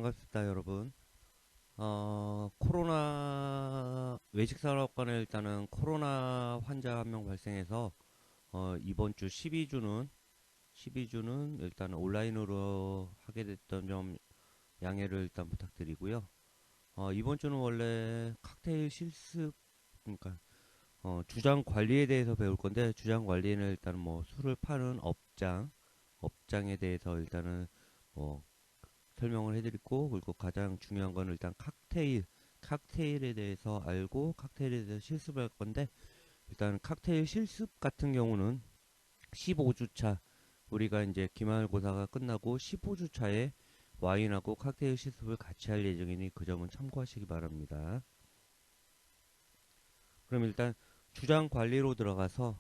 반갑습니다, 여러분. 코로나, 외식산업관에 일단은 코로나 환자 한 명 발생해서, 이번 주 12주는 일단 온라인으로 하게 됐던 점 양해를 일단 부탁드리고요. 이번 주는 원래 칵테일 실습, 그러니까, 주장 관리에 대해서 배울 건데, 주장 관리는 일단 뭐 술을 파는 업장에 대해서 일단은 뭐 설명을 해드리고, 그리고 가장 중요한 거는 일단 칵테일에 대해서 알고 칵테일에 대해서 실습을 할 건데, 일단 칵테일 실습 같은 경우는 15주차, 우리가 이제 기말고사가 끝나고 15주차에 와인하고 칵테일 실습을 같이 할 예정이니 그 점은 참고하시기 바랍니다. 그럼 일단 주장 관리로 들어가서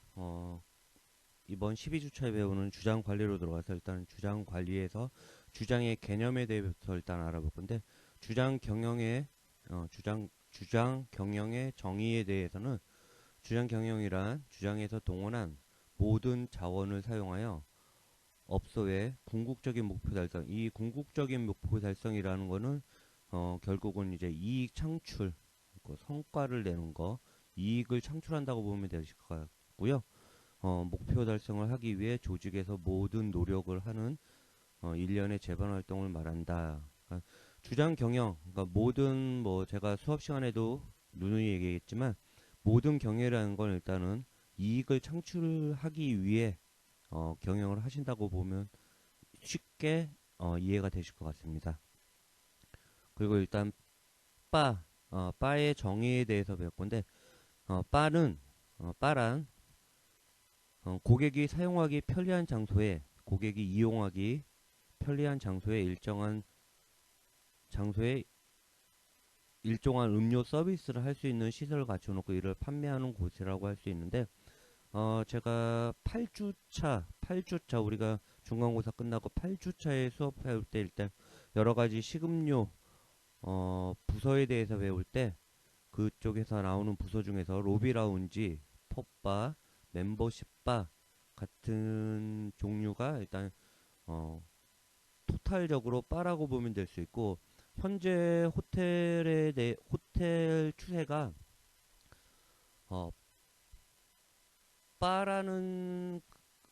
이번 12주차에 배우는 주장 관리로 들어가서 일단 주장 관리에서 주장의 개념에 대해서 일단 알아볼 건데, 주장 경영의 주장 경영의 정의에 대해서는, 주장 경영이란 주장에서 동원한 모든 자원을 사용하여 업소의 궁극적인 목표 달성, 이 궁극적인 목표 달성이라는 거는 결국은 이제 이익 창출, 그 성과를 내는 거, 이익을 창출한다고 보면 되실 것 같고요. 목표 달성을 하기 위해 조직에서 모든 노력을 하는 일련의 재반 활동을 말한다. 그러니까 주장 경영, 그러니까 모든, 뭐 제가 수업 시간에도 누누이 얘기했지만, 모든 경영이라는 건 일단은 이익을 창출하기 위해 경영을 하신다고 보면 쉽게 이해가 되실 것 같습니다. 그리고 일단 바의 정의에 대해서 배울 건데, 바란 고객이 사용하기 편리한 장소에, 고객이 이용하기 편리한 장소에 일정한 음료 서비스를 할 수 있는 시설을 갖춰놓고 이를 판매하는 곳이라고 할 수 있는데, 제가 8주차, 우리가 중간고사 끝나고 8주차에 수업 배울 때 일단 여러 가지 식음료, 부서에 대해서 배울 때, 그쪽에서 나오는 부서 중에서 로비라운지, 펍바, 멤버십바 같은 종류가 일단 토탈적으로 바라고 보면 될 수 있고, 현재 호텔 추세가 어, 바라는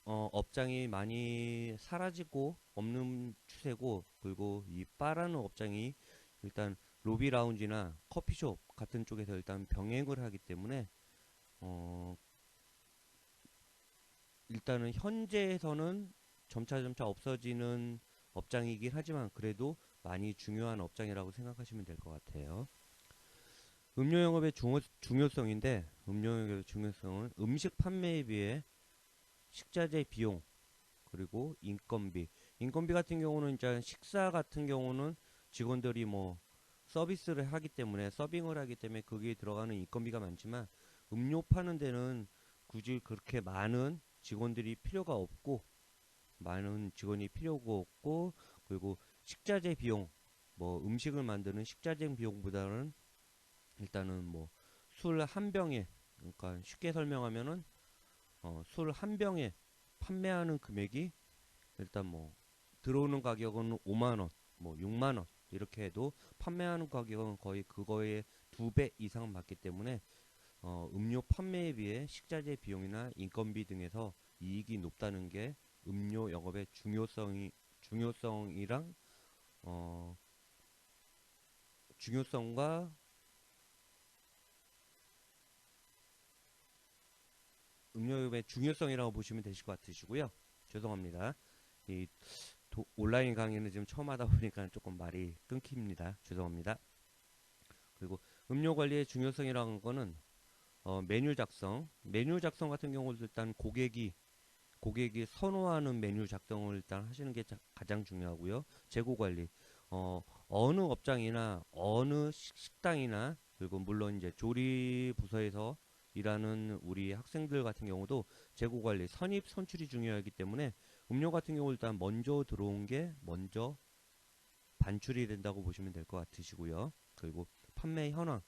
업장이 많이 사라지고 없는 추세고, 그리고 이 바라는 업장이 일단 로비 라운지나 커피숍 같은 쪽에서 일단 병행을 하기 때문에 어, 일단은 현재에서는 점차 없어지는 업장이긴 하지만 그래도 많이 중요한 업장이라고 생각하시면 될 것 같아요. 음료 영업의 중요성인데, 음료 영업의 중요성은 음식 판매에 비해 식자재 비용, 그리고 인건비 같은 경우는 이제 식사 같은 경우는 직원들이 뭐 서빙을 하기 때문에 거기에 들어가는 인건비가 많지만, 음료 파는 데는 굳이 그렇게 많은 직원이 필요가 없고, 그리고 식자재 비용, 뭐 음식을 만드는 식자재 비용보다는 일단은 뭐 술 한 병에, 그러니까 쉽게 설명하면은 술 한 병에 판매하는 금액이 일단 뭐 들어오는 가격은 5만 원, 뭐 6만 원 이렇게 해도 판매하는 가격은 거의 그거의 2배 이상 받기 때문에 음료 판매에 비해 식자재 비용이나 인건비 등에서 이익이 높다는 게 음료 영업의 중요성이랑 어, 중요성과 음료 영업의 중요성이라고 보시면 되실 것 같으시고요. 죄송합니다. 이 온라인 강의는 지금 처음 하다 보니까 조금 말이 끊깁니다. 죄송합니다. 그리고 음료 관리의 중요성이라는 거는 메뉴 작성 같은 경우도 일단 고객이 선호하는 메뉴 작성을 일단 하시는 게 가장 중요하고요. 재고 관리, 어느 업장이나 어느 식당이나, 그리고 물론 이제 조리 부서에서 일하는 우리 학생들 같은 경우도 재고 관리, 선출이 중요하기 때문에 음료 같은 경우 일단 먼저 들어온 게 먼저 반출이 된다고 보시면 될 것 같으시고요. 그리고 판매 현황과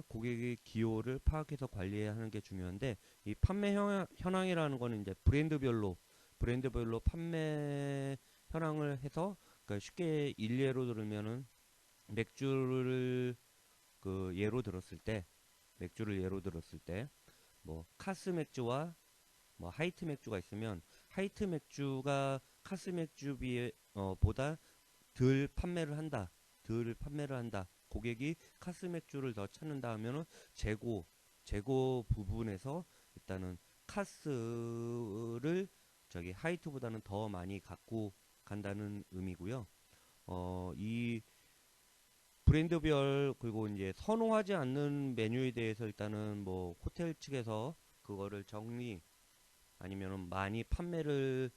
고객의 기호를 파악해서 관리해야 하는 게 중요한데, 이 판매 현황이라는 거는 이제 브랜드별로 판매 현황을 해서 그러니까 쉽게 일례로 들으면은 맥주를 그 예로 들었을 때 맥주를 예로 들었을 때 뭐 카스 맥주와 뭐 하이트 맥주가 있으면 하이트 맥주가 카스 맥주 비에 보다 덜 판매를 한다. 덜 판매를 한다. 고객이 카스 맥주를 더 찾는다 하면은 재고 재고 부분에서 일단은 카스를 저기 하이트보다는 더 많이 갖고 간다는 의미고요. 이 브랜드별 그리고 이제 선호하지 않는 메뉴에 대해서 일단은 뭐 호텔 측에서 그거를 정리 아니면은 많이 판매를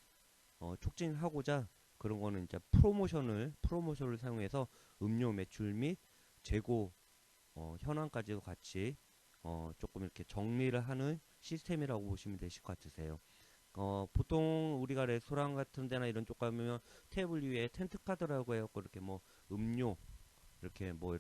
촉진하고자 그런 거는 이제 프로모션을 사용해서 음료 매출 및 재고 현황까지도 같이 조금 이렇게 정리를 하는 시스템이라고 보시면 되실 것 같으세요. 보통 우리가 레스토랑 같은 데나 이런 쪽 가면 테이블 위에 텐트 카드라고 해갖고 이렇게 뭐 음료 이렇게 뭐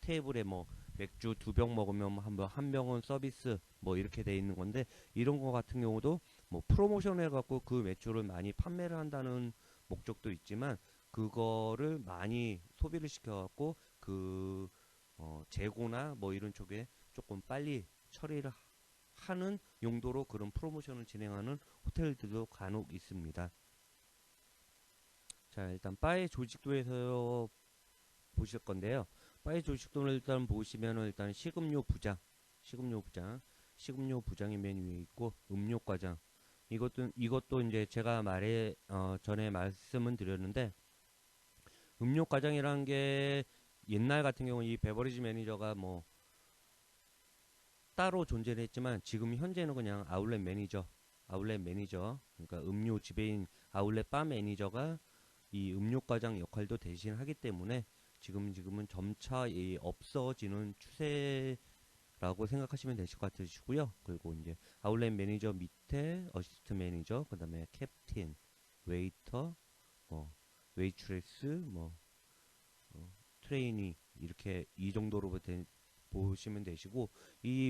테이블에 뭐 맥주 2병 먹으면 한 병은 서비스 뭐 이렇게 돼 있는 건데 이런 거 같은 경우도 뭐 프로모션 해갖고 그 맥주를 많이 판매를 한다는 목적도 있지만 그거를 많이 소비를 시켜갖고 그 재고나 뭐 이런 쪽에 조금 빨리 처리를 하는 용도로 그런 프로모션을 진행하는 호텔들도 간혹 있습니다. 자, 일단 바의 조직도에서 보실 건데요. 바의 조직도를 일단 보시면은 일단 식음료 부장이 맨 위에 있고 음료 과장 이것도 이제 제가 전에 말씀은 드렸는데 음료 과장이라는 게 옛날 같은 경우 이 베버리지 매니저가 뭐 따로 존재를 했지만 지금 현재는 그냥 아울렛 매니저 그러니까 음료 지배인 아울렛 바 매니저가 이 음료 과장 역할도 대신하기 때문에 지금은 점차 이 없어지는 추세라고 생각하시면 되실 것 같으시고요. 그리고 이제 아울렛 매니저 밑에 어시스트 매니저, 그다음에 캡틴, 웨이터, 뭐 웨이트레스, 뭐 트레이니 이렇게 이 정도로 보시면 되시고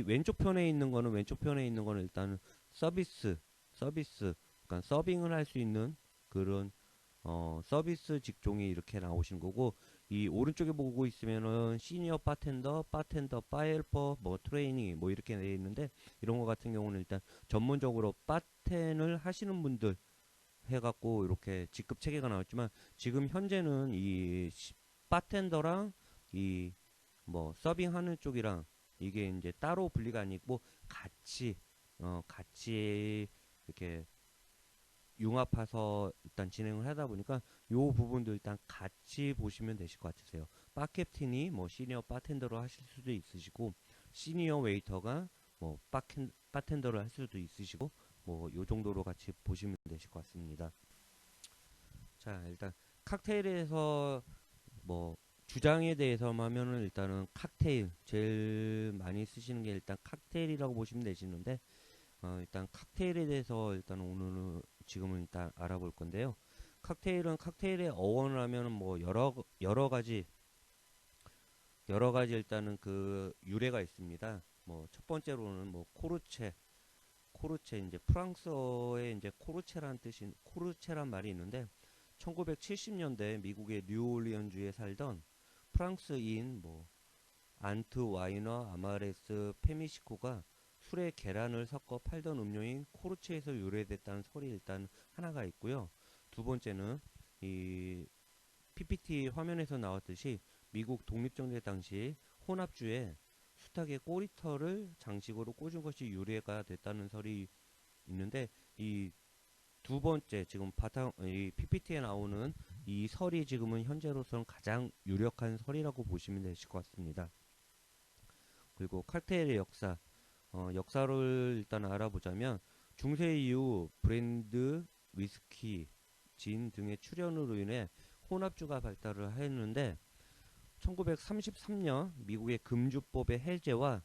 왼쪽 편에 있는 거는 일단 서비스 그러니까 서빙을 할 수 있는 그런 서비스 직종이 이렇게 나오신 거고 이 오른쪽에 보고 있으면은 시니어 바텐더, 바헬퍼, 뭐 트레이니 뭐 이렇게 돼 있는데 이런 거 같은 경우는 일단 전문적으로 바텐을 하시는 분들 해갖고 이렇게 직급 체계가 나왔지만 지금 현재는 바텐더랑 이 뭐 서빙하는 쪽이랑 이게 이제 따로 분리가 아니고 같이 이렇게 융합해서 일단 진행을 하다 보니까 요 부분도 일단 같이 보시면 되실 것 같으세요. 바캡틴이 뭐 시니어 바텐더로 하실 수도 있으시고 시니어 웨이터가 뭐 바텐더를 할 수도 있으시고 뭐 요 정도로 같이 보시면 되실 것 같습니다. 자, 일단 칵테일에서 뭐 주장에 대해서만 하면은 일단은 칵테일 제일 많이 쓰시는 게 일단 칵테일이라고 보시면 되시는데 일단 칵테일에 대해서 일단 오늘은 지금은 일단 알아볼 건데요. 칵테일의 어원을 하면은 뭐 여러 가지 일단은 그 유래가 있습니다. 뭐 첫 번째로는 뭐 코르체 이제 프랑스어에 이제 코르체란 말이 있는데 1970년대 미국의 뉴올리언주에 살던 프랑스인 뭐 안트 와이너 아마레스 페미시코가 술에 계란을 섞어 팔던 음료인 코르체에서 유래됐다는 설이 일단 하나가 있고요. 두 번째는 이 PPT 화면에서 나왔듯이 미국 독립정대 당시 혼합주에 수탉의 꼬리털을 장식으로 꽂은 것이 유래가 됐다는 설이 있는데 이 두 번째 지금 이 PPT에 나오는 이 설이 지금은 현재로서는 가장 유력한 설이라고 보시면 되실 것 같습니다. 그리고 칵테일의 역사를 일단 알아보자면 중세 이후 브랜드, 위스키, 진 등의 출현으로 인해 혼합주가 발달을 했는데 1933년 미국의 금주법의 해제와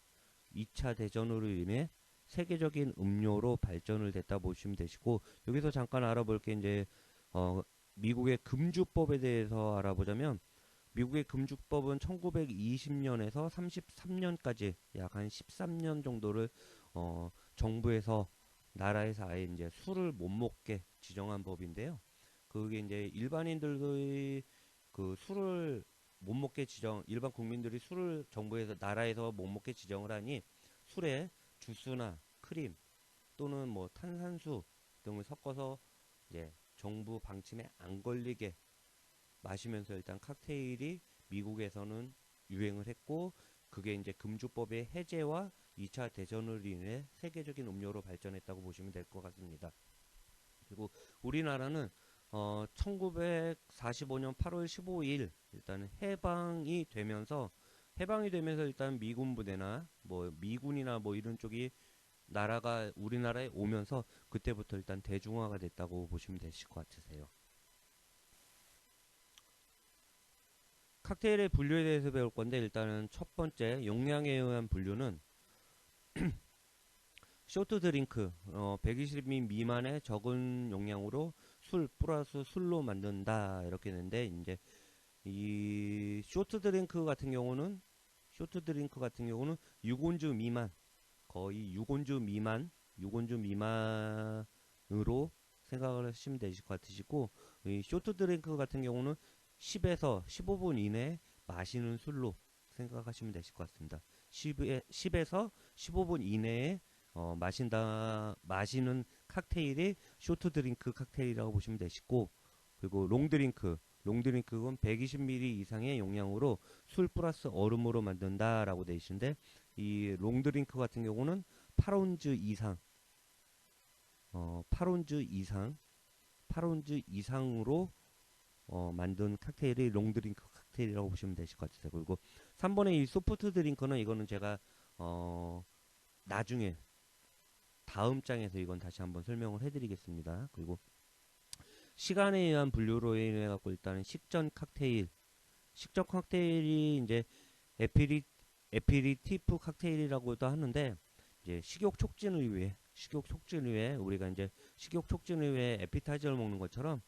2차 대전으로 인해 세계적인 음료로 발전을 됐다 보시면 되시고 여기서 잠깐 알아볼 게 이제 미국의 금주법에 대해서 알아보자면 미국의 금주법은 1920년에서 33년까지 약 한 13년 정도를 정부에서 나라에서 아예 이제 술을 못 먹게 지정한 법인데요. 그게 이제 일반인들의 그 술을 못 먹게 일반 국민들이 술을 정부에서 나라에서 못 먹게 지정을 하니 술에 주스나 크림 또는 뭐 탄산수 등을 섞어서 이제 정부 방침에 안 걸리게 마시면서 일단 칵테일이 미국에서는 유행을 했고, 그게 이제 금주법의 해제와 2차 대전을 인해 세계적인 음료로 발전했다고 보시면 될 것 같습니다. 그리고 우리나라는 1945년 8월 15일 일단 해방이 되면서 일단 미군 부대나 뭐 미군이나 뭐 이런 쪽이 나라가 우리나라에 오면서 그때부터 일단 대중화가 됐다고 보시면 되실 것 같으세요. 칵테일의 분류에 대해서 배울 건데, 일단은 첫 번째 용량에 의한 분류는 쇼트 드링크 120ml 미만의 적은 용량으로 술 플러스 술로 만든다 이렇게 되는데, 이제 이 쇼트 드링크 같은 경우는 6온주 미만, 거의 6온주 미만으로 생각을 하시면 되실 것 같으시고, 이 쇼트 드링크 같은 경우는 10에서 15분 이내에 마시는 술로 생각하시면 되실 것 같습니다. 10에서 15분 이내에 마시는 칵테일이 쇼트 드링크 칵테일이라고 보시면 되시고, 그리고 롱드링크는 120ml 이상의 용량으로 술 플러스 얼음으로 만든다라고 되어 있는데, 이 롱드링크 같은 경우는 8온즈 이상, 8온즈 이상, 8온즈 이상으로 만든 칵테일이 롱드링크 칵테일이라고 보시면 되실 것 같아요. 그리고 3번의 이 소프트 드링크는 이거는 제가 나중에 다음 장에서 이건 다시 한번 설명을 해드리겠습니다. 그리고 시간에 의한 분류로 인해 갖고 일단은 식전 칵테일이 이제 에피리 에피리티프 칵테일이라고도 하는데, 이제 식욕 촉진을 위해 우리가 이제 식욕 촉진을 위해 에피타이저를 먹는 것처럼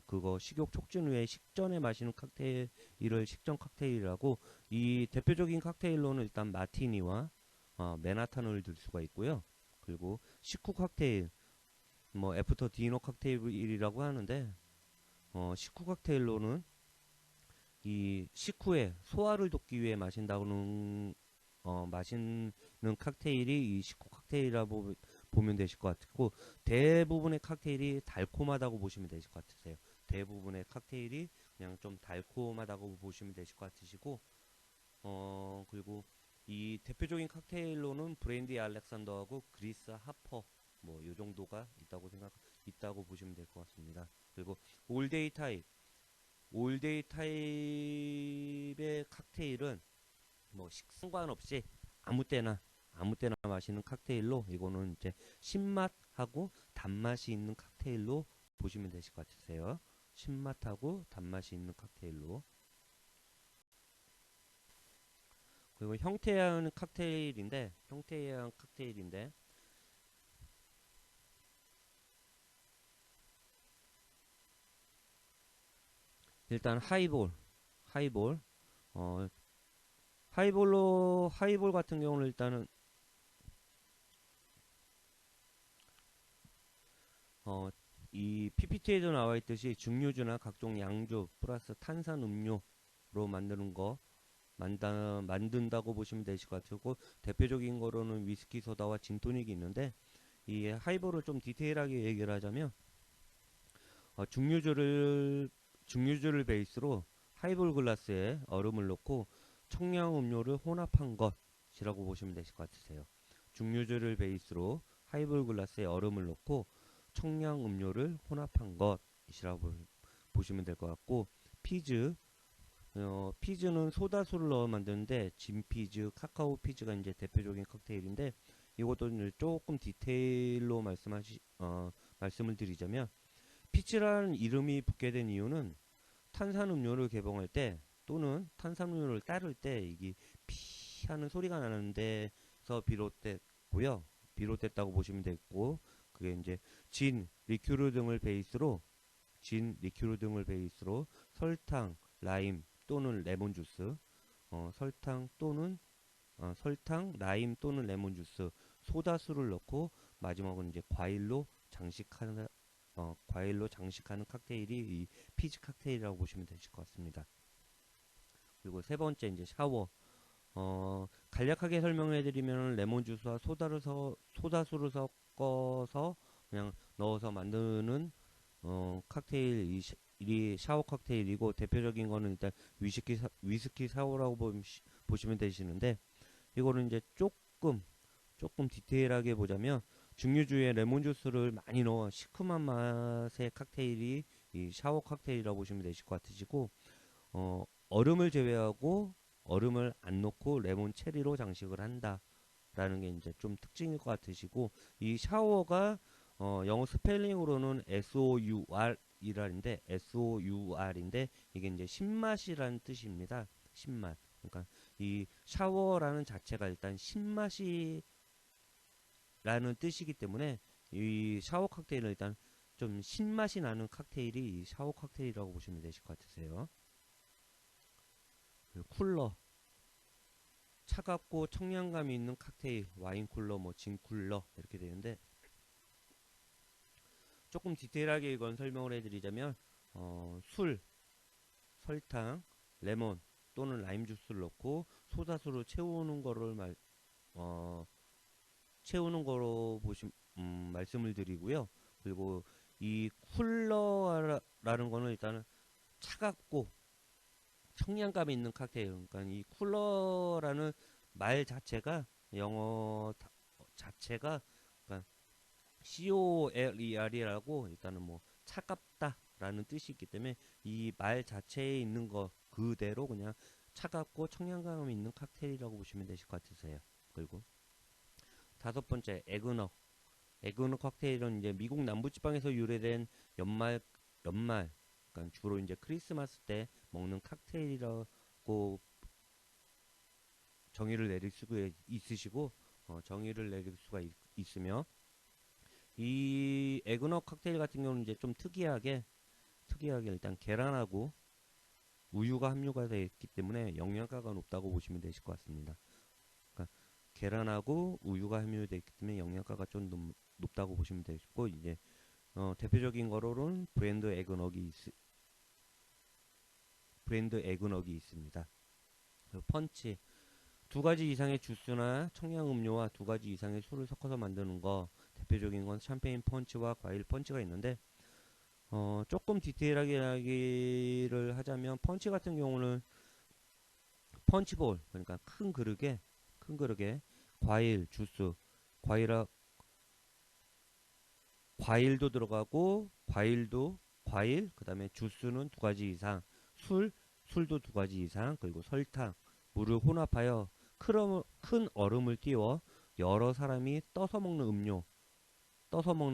그거 식욕 촉진 후에 식전에 마시는 칵테일을 식전 칵테일이라고, 이 대표적인 칵테일로는 일단 마티니와 맨하탄을 들 수가 있고요. 그리고 식후 칵테일, 뭐 애프터 디너 칵테일이라고 하는데, 식후 칵테일로는 이 식후에 소화를 돕기 위해 마시는 칵테일이 이 식후 칵테일이라고 보면 되실 것 같고, 대부분의 칵테일이 달콤하다고 보시면 되실 것 같으세요. 대부분의 칵테일이 그냥 좀 달콤하다고 보시면 되실 것 같으시고, 그리고 이 대표적인 칵테일로는 브랜디 알렉산더하고 그리스 하퍼, 뭐 요 정도가 있다고 보시면 될 것 같습니다. 그리고 올데이 타입의 칵테일은 뭐 상관없이 아무 때나 마시는 칵테일로, 이거는 이제 신맛하고 단맛이 있는 칵테일로 보시면 되실 것 같으세요. 신맛하고 단맛이 있는 칵테일로. 그리고 형태의 한 칵테일인데 일단 하이볼 어 하이볼 같은 경우는 일단은 이 PPT에도 나와 있듯이 증류주나 각종 양주 플러스 탄산 음료로 만드는 거 만든다고 보시면 되실 것 같고, 대표적인 거로는 위스키 소다와 진토닉이 있는데, 이 하이볼을 좀 디테일하게 얘기를 하자면 증류주를 베이스로 하이볼 글라스에 얼음을 넣고 청량 음료를 혼합한 것이라고 보시면 되실 것 같으세요. 증류주를 베이스로 하이볼 글라스에 얼음을 넣고 청량 음료를 혼합한 것이라고 보시면 될 것 같고, 피즈는 소다수를 넣어 만드는데 진피즈, 카카오 피즈가 이제 대표적인 칵테일인데, 이것도 이제 조금 디테일로 말씀을 드리자면, 피즈라는 이름이 붙게 된 이유는 탄산음료를 개봉할 때 또는 탄산음료를 따를 때 이게 피 하는 소리가 나는 데서 비롯됐다고 보시면 되고, 그게 이제 진 리큐르 등을 베이스로 설탕, 라임 또는 레몬 주스, 설탕, 라임 또는 레몬 주스, 소다수를 넣고 마지막은 이제 과일로 과일로 장식하는 칵테일이 이 피지 칵테일이라고 보시면 되실 것 같습니다. 그리고 세 번째 이제 샤워. 간략하게 설명해 드리면 레몬 주스와 소다수를 섞어서 그냥 넣어서 만드는 칵테일 이 샤워 칵테일이고, 대표적인 거는 일단 위스키 샤워라고 보시면 되시는데, 이거는 이제 조금 디테일하게 보자면 증류주에 레몬 주스를 많이 넣어 시큼한 맛의 칵테일이 이 샤워 칵테일이라고 보시면 되실 것 같으시고, 얼음을 제외하고 얼음을 안 넣고 레몬 체리로 장식을 한다라는 게 이제 좀 특징일 것 같으시고, 이 샤워가 영어 스펠링으로는 SOUR인데 이게 이제 신맛이라는 뜻입니다. 신맛. 그러니까 이 샤워라는 자체가 일단 신맛이라는 뜻이기 때문에 이 샤워 칵테일은 일단 좀 신맛이 나는 칵테일이 샤워 칵테일이라고 보시면 되실 것 같으세요. 쿨러, 차갑고 청량감이 있는 칵테일, 와인 쿨러, 뭐 진 쿨러 이렇게 되는데, 조금 디테일하게 이건 설명을 해드리자면 술, 설탕, 레몬 또는 라임 주스를 넣고 소다수로 어, 채우는 거로 말씀을 드리고요. 그리고 이 쿨러라는 거는 일단은 차갑고 청량감이 있는 칵테일. 그러니까 이 쿨러라는 말 자체가 영어 자체가 그러니까 COLER이라고 일단은 뭐 차갑다라는 뜻이 있기 때문에 이 말 자체에 있는 거 그대로 그냥 차갑고 청량감 있는 칵테일이라고 보시면 되실 것 같으세요. 그리고 다섯 번째 에그너 칵테일은 이제 미국 남부지방에서 유래된 연말 그러니까 주로 이제 크리스마스 때 먹는 칵테일이라고 정의를 내릴 수가 있으시고, 정의를 내릴 수가 있으며, 이 에그너 칵테일 같은 경우는 이제 좀 특이하게 일단 계란하고 우유가 함유가 되어 있기 때문에 영양가가 높다고 보시면 되실 것 같습니다. 그러니까 계란하고 우유가 함유되어 있기 때문에 영양가가 좀 높다고 보시면 되시고, 이제 대표적인 거로는 브랜드 에그넉이 있습니다. 펀치, 두 가지 이상의 주스나 청량 음료와 두 가지 이상의 술을 섞어서 만드는 거, 대표적인 건 샴페인 펀치와 과일 펀치가 있는데, 조금 디테일하게 이야기를 하자면 펀치 같은 경우는 펀치볼, 그러니까 큰 그릇에 주스, 과일 과일도 들어가고 그다음에 주스는 두 가지 이상, 술도 두 가지 이상, 그리고 설탕, 물을 혼합하여 큰 얼음을 띄워 여러 사람이 떠서 먹는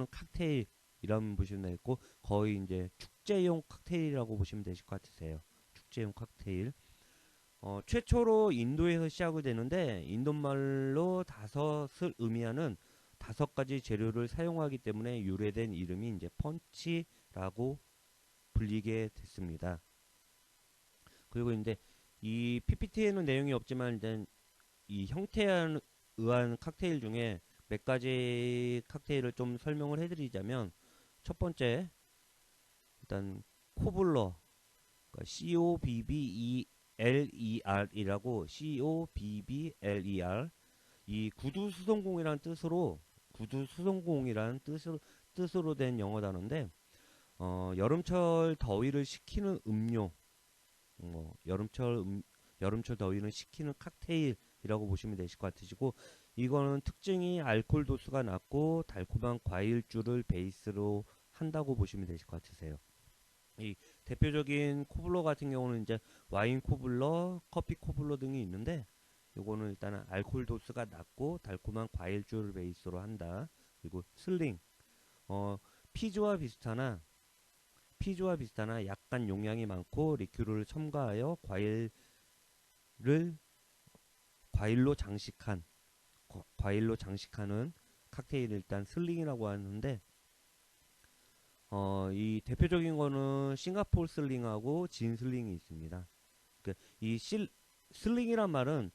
칵테일 이라면 보시면 되겠고, 거의 이제 축제용 칵테일이라고 보시면 되실 것 같으세요. 축제용 칵테일. 최초로 인도에서 시작이 되는데, 인도말로 다섯을 의미하는 다섯 가지 재료를 사용하기 때문에 유래된 이름이 이제 펀치라고 불리게 됐습니다. 그리고 이제 이 PPT에는 내용이 없지만 일단 이 형태에 의한 칵테일 중에 몇 가지 칵테일을 좀 설명을 해드리자면, 첫 번째 일단 코블러, 그러니까 COBBLER이라고 이 구두수송공이라는 뜻으로 된 영어 단어인데, 여름철 더위를 식히는 음료, 여름철 더위는 식히는 칵테일이라고 보시면 되실 것 같으시고, 이거는 특징이 알코올 도수가 낮고 달콤한 과일주를 베이스로 한다고 보시면 되실 것 같으세요. 이 대표적인 코블러 같은 경우는 이제 와인 코블러, 커피 코블러 등이 있는데, 요거는 일단은 알코올 도수가 낮고 달콤한 과일주를 베이스로 한다. 그리고 슬링, 어, 피즈와 비슷하나 약간 용량이 많고 리큐르를 첨가하여 를 과일로 장식한 과일로 장식하는 칵테일을 일단 슬링이라고 하는데, 이 대표적인 거는 싱가포르 슬링하고 진 슬링이 있습니다. 이 슬링이란 말은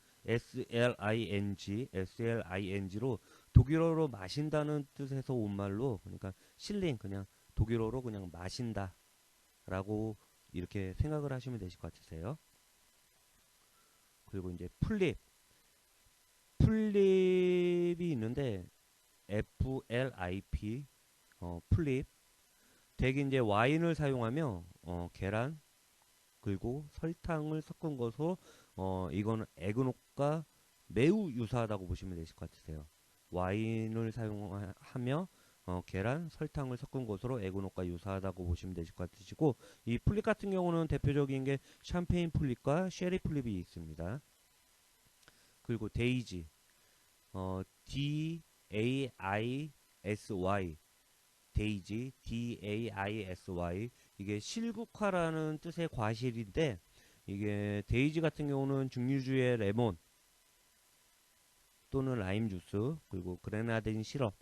SLING로 독일어로 마신다는 뜻에서 온 말로, 그러니까 실링 그냥 독일어로 그냥 마신다 라고 이렇게 생각을 하시면 되실 것 같으세요. 그리고 이제 플립이 있는데 FLIP 플립. 대개 이제 와인을 사용하며 계란 그리고 설탕을 섞은 것으로 이거는 에그녹과 매우 유사하다고 보시면 되실 것 같으세요. 와인을 사용하며 계란, 설탕을 섞은 것으로 에그녹과 유사하다고 보시면 되실 것 같으시고, 이 플립 같은 경우는 대표적인 게 샴페인 플립과 쉐리 플립이 있습니다. 그리고 데이지, DAISY, 데이지, DAISY. 이게 실국화라는 뜻의 과실인데, 이게 데이지 같은 경우는 증류주의 레몬 또는 라임 주스, 그리고 그레나덴 시럽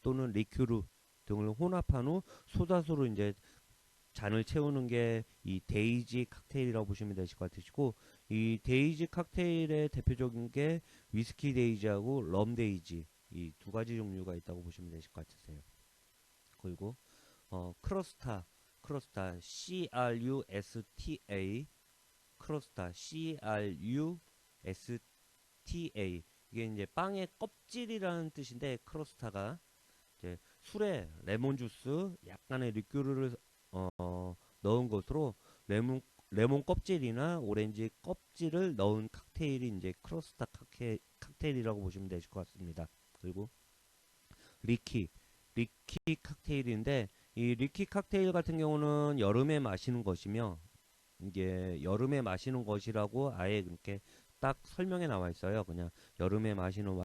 또는 리큐르 등을 혼합한 후 소다수로 이제 잔을 채우는 게 이 데이지 칵테일이라고 보시면 되실 것 같으시고, 이 데이지 칵테일의 대표적인 게 위스키 데이지하고 럼 데이지, 이 두 가지 종류가 있다고 보시면 되실 것 같으세요. 그리고 크로스타 CRUSTA, 크로스타 CRUSTA. 이게 이제 빵의 껍질이라는 뜻인데, 크로스타가 이제 술에 레몬 주스, 약간의 리큐르를 넣은 것으로 레몬 껍질이나 오렌지 껍질을 넣은 칵테일이 이제 크로스타 칵테일이라고 보시면 되실 것 같습니다. 그리고 리키 리키 칵테일인데, 이 리키 칵테일 같은 경우는 여름에 마시는 것이며, 이게 여름에 마시는 것이라고 아예 그렇게 딱 설명에 나와 있어요. 그냥 여름에 마시는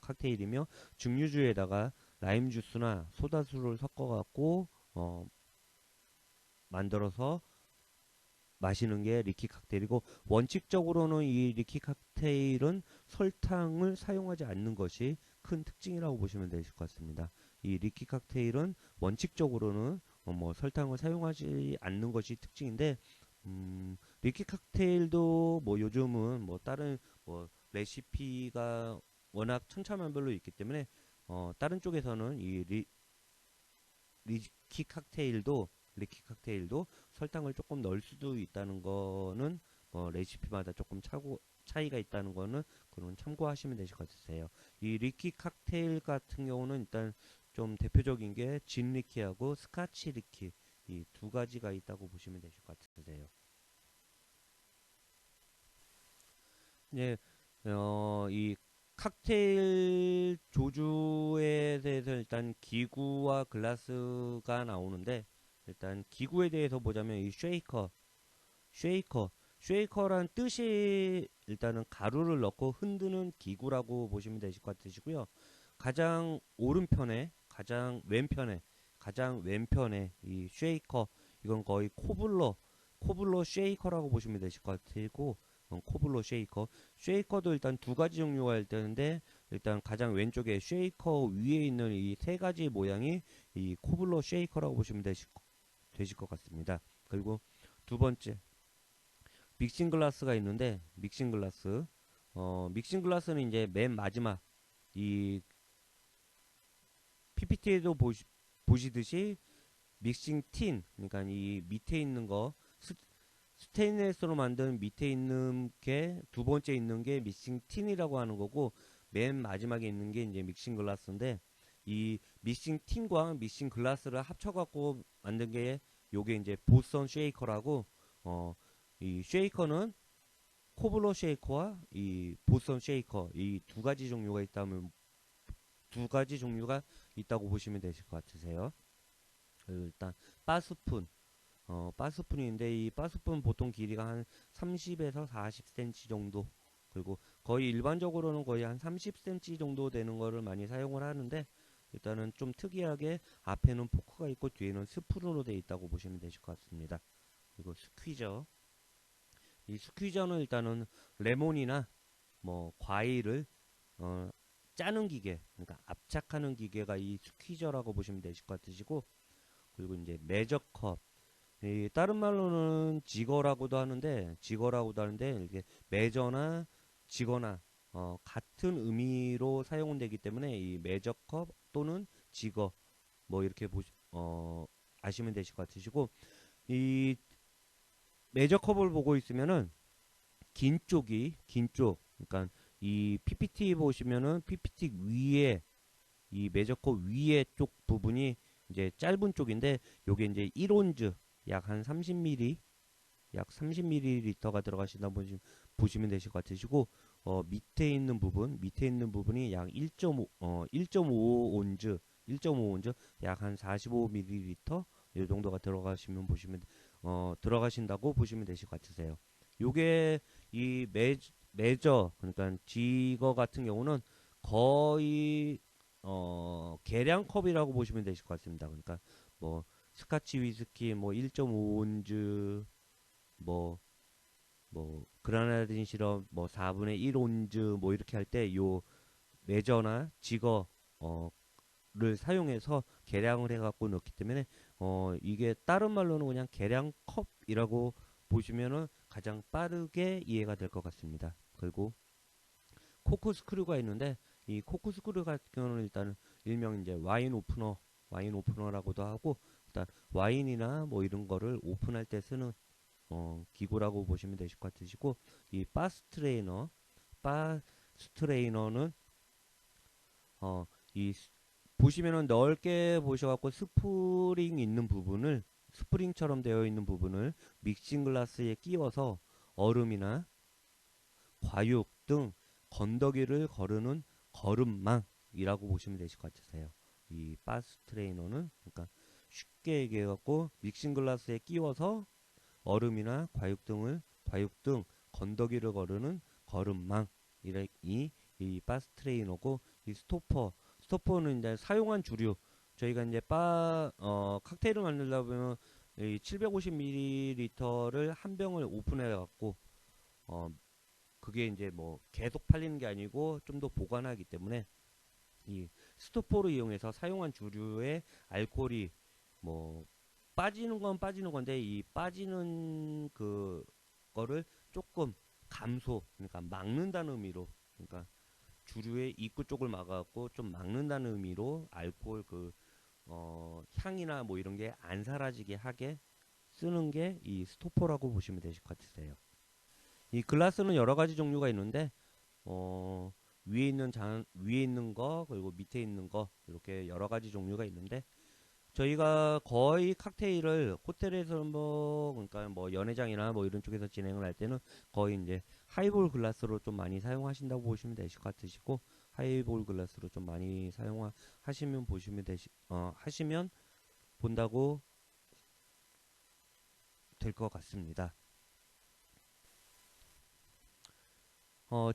칵테일이며, 증류주에다가 라임 주스나 소다수를 섞어 갖고 만들어서 마시는 게 리키 칵테일이고, 원칙적으로는 이 리키 칵테일은 설탕을 사용하지 않는 것이 큰 특징이라고 보시면 되실 것 같습니다. 이 리키 칵테일은 원칙적으로는 뭐 설탕을 사용하지 않는 것이 특징인데, 리키 칵테일도 뭐 요즘은 뭐 다른 뭐 레시피가 워낙 천차만별로 있기 때문에 다른 쪽에서는 이 리키 칵테일도 리키 칵테일도 설탕을 조금 넣을 수도 있다는 거는 레시피마다 조금 차이가 있다는 거는 그런 참고하시면 되실 것 같으세요. 이 리키 칵테일 같은 경우는 일단 좀 대표적인 게 진 리키하고 스카치 리키, 이 두 가지가 있다고 보시면 되실 것 같으세요. 예, 이 칵테일 조주에 대해서 일단 기구와 글라스가 나오는데, 일단 기구에 대해서 보자면 이 쉐이커, 쉐이커란 뜻이 일단은 가루를 넣고 흔드는 기구라고 보시면 되실 것 같으시고요. 가장 오른편에, 가장 왼편에 이 쉐이커, 이건 거의 코블러 쉐이커라고 보시면 되실 것 같고, 코블러 쉐이커도 일단 두 가지 종류가 있는데, 일단 가장 왼쪽에 쉐이커 위에 있는 이 세 가지 모양이 이 코블러 쉐이커라고 보시면 되실 것 같습니다. 그리고 두 번째 믹싱 글라스가 있는데, 믹싱 글라스는 이제 맨 마지막 이 PPT에도 보시듯이 믹싱 틴, 그러니까 이 밑에 있는 거 스테인레스로 만든 밑에 있는 게 두 번째 있는 게 믹싱 틴이라고 하는 거고, 맨 마지막에 있는 게 이제 믹싱 글라스인데, 이 믹싱 틴과 믹싱 글라스를 합쳐갖고 만든 게 요게 이제 보선 쉐이커라고, 이 쉐이커는 코블러 쉐이커와 이 보선 쉐이커, 이 두 가지 종류가 있다면 두 가지 종류가 있다고 보시면 되실 것 같으세요. 그리고 일단 바스푼, 바스푼인데, 이 바스푼 보통 길이가 한 30에서 40cm 정도, 그리고 거의 일반적으로는 거의 한 30cm 정도 되는 거를 많이 사용을 하는데, 일단은 좀 특이하게 앞에는 포크가 있고 뒤에는 스푼으로 되어 있다고 보시면 되실 것 같습니다. 그리고 스퀴저, 이 스퀴저는 일단은 레몬이나 뭐 과일을 어, 짜는 기계, 그러니까 압착하는 기계가 이 스퀴저라고 보시면 되실 것 같으시고, 그리고 이제 메저컵, 이 다른 말로는 지거라고도 하는데 이게 메저나 지거나 같은 의미로 사용되기 때문에 이 메저컵 또는 지거, 뭐 이렇게 어, 아시면 되실 것 같으시고, 이 메저 컵을 보고 있으면은 긴 쪽, 그러니까 이 PPT 보시면은 PPT 위에 이 메저컵 위에 쪽 부분이 이제 짧은 쪽인데 요게 이제 1온즈 약 한 30ml 약 30ml가 들어가신다 보시면 되실 것 같으시고 밑에 있는 부분이 약 1.5 1.5온즈 1.5온즈 약 한 45ml 이 정도가 들어가시면 들어가신다고 보시면 되실 것 같으세요. 요게 이 메저 그러니까 지거 같은 경우는 거의 계량컵이라고 보시면 되실 것 같습니다. 그러니까 뭐 스카치 위스키 뭐 1.5온즈 뭐 그라나딘 시럽 뭐 4분의 1 온즈 뭐 이렇게 할 때 요 메저나 지거 를 사용해서 계량을 해갖고 넣기 때문에 이게 다른 말로는 그냥 계량컵이라고 보시면은 가장 빠르게 이해가 될 것 같습니다. 그리고 코크 스크류가 있는데 이 코크 스크류 같은 경우는 일단 일명 이제 와인 오프너라고도 하고 일단 와인이나 뭐 이런 거를 오픈할 때 쓰는 기구라고 보시면 되실 것 같으시고 이 바스트레이너는 이 보시면은 넓게 보셔갖고 스프링처럼 되어 있는 부분을 믹싱 글라스에 끼워서 얼음이나 과육 등 건더기를 거르는 거름망이라고 보시면 되실 것 같으세요. 이 바스 트레이너는 그러니까 쉽게 얘기해갖고 믹싱 글라스에 끼워서 얼음이나 과육 등 건더기를 거르는 거름망 이 바스 트레이너고 이 스토퍼는 이제 사용한 주류 저희가 이제 칵테일을 만들다 보면 이 750ml를 한 병을 오픈해 갖고 어 그게 이제 뭐 계속 팔리는 게 아니고 좀 더 보관하기 때문에 이 스토퍼를 이용해서 사용한 주류의 알코올이 뭐 빠지는 건 빠지는 건데 이 빠지는 거를 조금 그러니까 막는다는 의미로 그러니까 주류의 입구 쪽을 막아갖고 좀 막는다는 의미로 알코올 향이나 뭐 이런 게 안 사라지게 하게 쓰는 게 이 스토퍼라고 보시면 되실 것 같으세요. 이 글라스는 여러 가지 종류가 있는데 어, 위에 있는 거 그리고 밑에 있는 거 이렇게 여러 가지 종류가 있는데 저희가 거의 칵테일을 호텔에서 뭐 그러니까 뭐 연회장이나 뭐 이런 쪽에서 진행을 할 때는 거의 이제 하이볼 글라스로 좀 많이 사용하신다고 보시면 되실 것 같으시고 하이볼 글라스로 좀 많이 사용하시면 하시면 본다고 될 것 같습니다.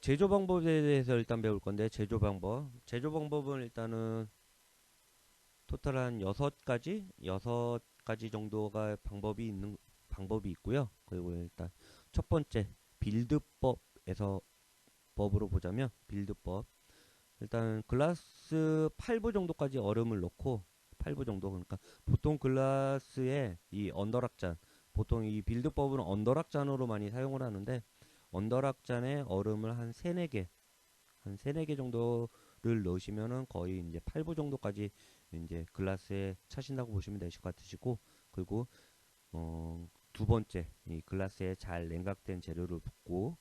제조 방법에 대해서 일단 배울 건데 제조 방법은 일단은 토탈 한 여섯 가지 정도가 방법이 있고요. 그리고 일단 첫 번째 빌드법에서 법으로 보자면 빌드법 일단 글라스 8부 정도까지 얼음을 넣고 8부 정도 그러니까 보통 글라스에 이 언더락잔 보통 이 빌드법은 언더락잔으로 많이 사용을 하는데 언더락잔에 얼음을 한 3, 4개 한 3, 4개 정도를 넣으시면은 거의 이제 8부 정도까지 이제 글라스에 차신다고 보시면 되실 것 같으시고 그리고 두 번째 이 글라스에 잘 냉각된 재료를 붓고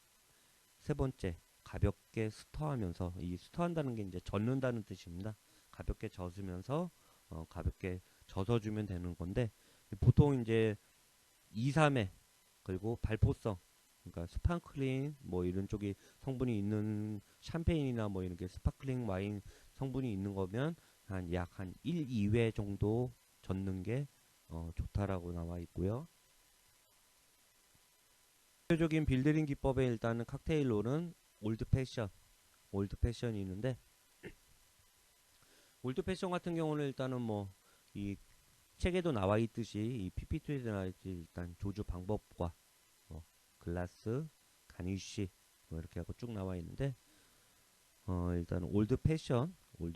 세 번째 가볍게 스터하면서 이 스터한다는 게 이제 젓는다는 뜻입니다. 가볍게 젓으면서 가볍게 젖어주면 되는 건데 보통 이제 2, 3회 그리고 발포성 그러니까 스파클링 뭐 이런 쪽이 성분이 있는 샴페인이나 뭐 이런 게 스파클링 와인 성분이 있는 거면 한 1, 2회 정도 젓는 게 좋다라고 나와 있고요. 대표적인 빌드링 기법에 일단은 칵테일로는 올드 패션, 올드 패션이 있는데 올드 패션 같은 경우는 일단은 뭐 이 책에도 나와 있듯이 이 PPT에도 나와 있듯이 일단 조주 방법과 뭐 글라스, 가니쉬 뭐 이렇게 하고 쭉 나와 있는데 일단 올드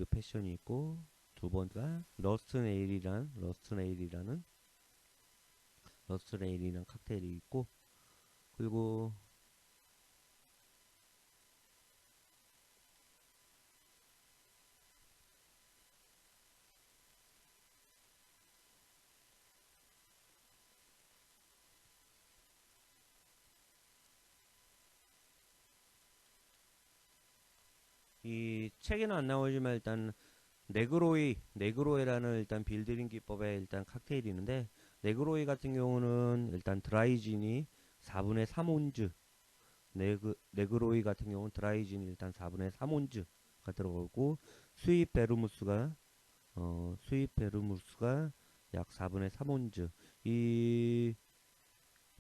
패션이 있고 두 번째가 러스트 네일이라는 칵테일이 있고 그리고 이 책에는 안 나오지만 일단 네그로이라는 일단 빌드링 기법의 일단 칵테일이 있는데, 네그로이 같은 경우는 일단 드라이진이 4분의 3온즈, 네그로이 같은 경우는 드라이진이 일단 4분의 3온즈가 들어가고, 스윗 베르무스가 약 4분의 3온즈. 이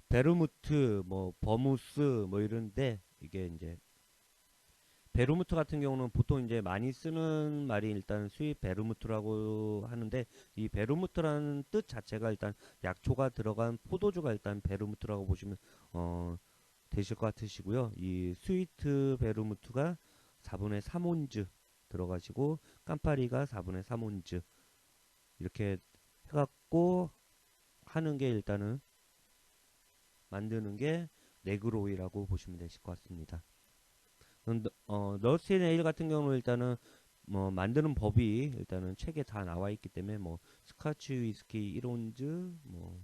베르무트, 뭐 버무스 뭐 이런데, 이게 이제 베르무트 같은 경우는 보통 이제 많이 쓰는 말이 일단 스윗 베르무트라고 하는데, 이 베르무트라는 뜻 자체가 일단 약초가 들어간 포도주가 일단 베르무트라고 보시면 어 되실 것 같으시고요. 이 스위트 베르무트가 4분의 3온즈 들어가시고, 깜파리가 4분의 3온즈 이렇게 해갖고 하는 게 일단은 만드는 게 네그로이라고 보시면 되실 것 같습니다. 러스트 네일 같은 경우는 일단은 뭐 만드는 법이 일단은 책에 다 나와 있기 때문에, 뭐 스카치 위스키 1온즈 뭐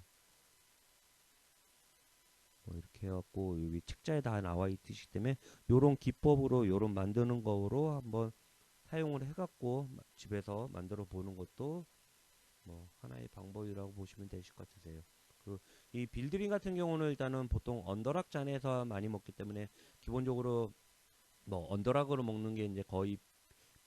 이렇게 해갖고 여기 책자에 다 나와 있기 때문에 요런 기법으로 요런 만드는 거로 한번 사용을 해갖고 집에서 만들어 보는 것도 뭐 하나의 방법이라고 보시면 되실 것 같으세요. 그 이 빌드링 같은 경우는 일단은 보통 언더락 잔에서 많이 먹기 때문에, 기본적으로 뭐 언더락으로 먹는 게 이제 거의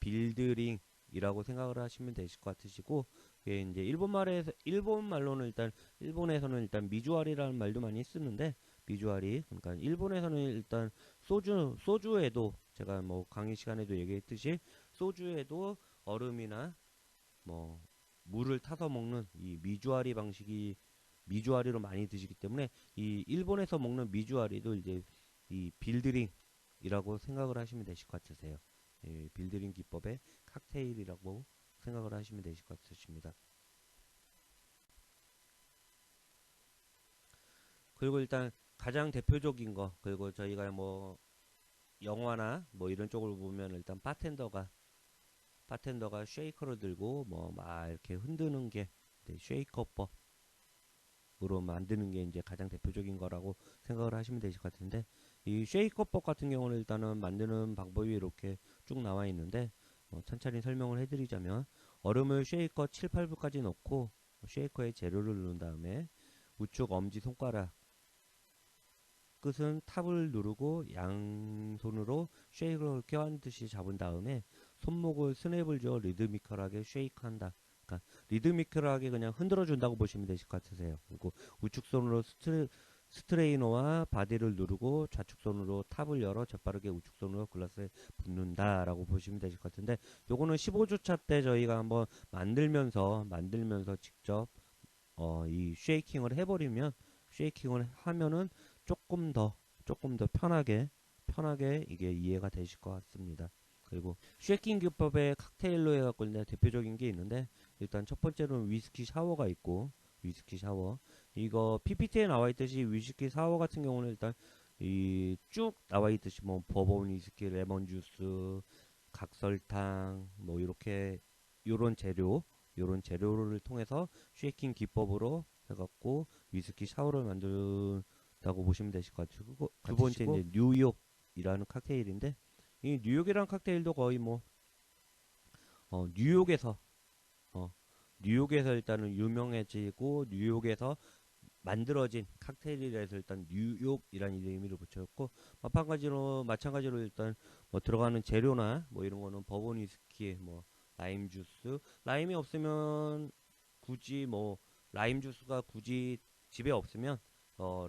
빌드링이라고 생각을 하시면 되실 것 같으시고, 이게 이제 일본 말로는 일단 일본에서는 일단 미주알이라는 말도 많이 쓰는데, 미주알이 그러니까 일본에서는 일단 소주에도 제가 뭐 강의 시간에도 얘기했듯이 소주에도 얼음이나 뭐 물을 타서 먹는 이 미주알이 방식이 미주알이로 많이 드시기 때문에, 이 일본에서 먹는 미주알이도 이제 이 빌드링이라고 생각을 하시면 되실 것 같으세요. 예, 빌드링 기법의 칵테일이라고 생각을 하시면 되실 것 같으십니다. 그리고 일단 가장 대표적인 거, 그리고 저희가 뭐 영화나 뭐 이런 쪽을 보면 일단 바텐더가 쉐이커를 들고 뭐 막 이렇게 흔드는 게 쉐이커법으로 만드는 게 이제 가장 대표적인 거라고 생각을 하시면 되실 것 같은데, 이 쉐이커법 같은 경우는 일단은 만드는 방법이 이렇게 쭉 나와 있는데, 천천히 설명을 해드리자면, 얼음을 쉐이커 7, 8부까지 넣고 쉐이커에 재료를 넣은 다음에 우측 엄지 손가락 끝은 탑을 누르고 양손으로 쉐이크를 껴안듯이 잡은 다음에 손목을 스냅을 줘 리드미컬하게 쉐이크한다. 그러니까 리드미컬하게 그냥 흔들어 준다고 보시면 되실 것 같으세요. 그리고 우측 손으로 스트레이너와 바디를 누르고 좌측 손으로 탑을 열어 재빠르게 우측 손으로 글라스에 붓는다라고 보시면 되실 것 같은데, 요거는 15주차 때 저희가 한번 만들면서 직접 이 쉐이킹을 하면은 조금 더 편하게 이게 이해가 되실 것 같습니다. 그리고 쉐이킹 기법의 칵테일로 해갖고 이제 대표적인 게 있는데, 일단 첫 번째로는 위스키 샤워가 있고, 위스키 샤워 이거 PPT에 나와 있듯이 위스키 샤워 같은 경우는 일단 이 쭉 나와 있듯이 뭐 버번 위스키, 레몬 주스, 각설탕 뭐 이렇게 요런 재료를 통해서 쉐이킹 기법으로 해갖고 위스키 샤워를 만든다고 보시면 되실 것 같아요. 두 번째 이제 뉴욕이라는 칵테일인데, 이 뉴욕이라는 칵테일도 거의 뭐 뉴욕에서 어, 뉴욕에서 일단은 유명해지고 뉴욕에서 만들어진 칵테일이라서 일단 뉴욕이라는 이름을 붙였고, 마찬가지로 일단 뭐 들어가는 재료나 뭐 이런 거는 버번 위스키, 뭐 라임 주스, 라임이 없으면 굳이 뭐 라임 주스가 굳이 집에 없으면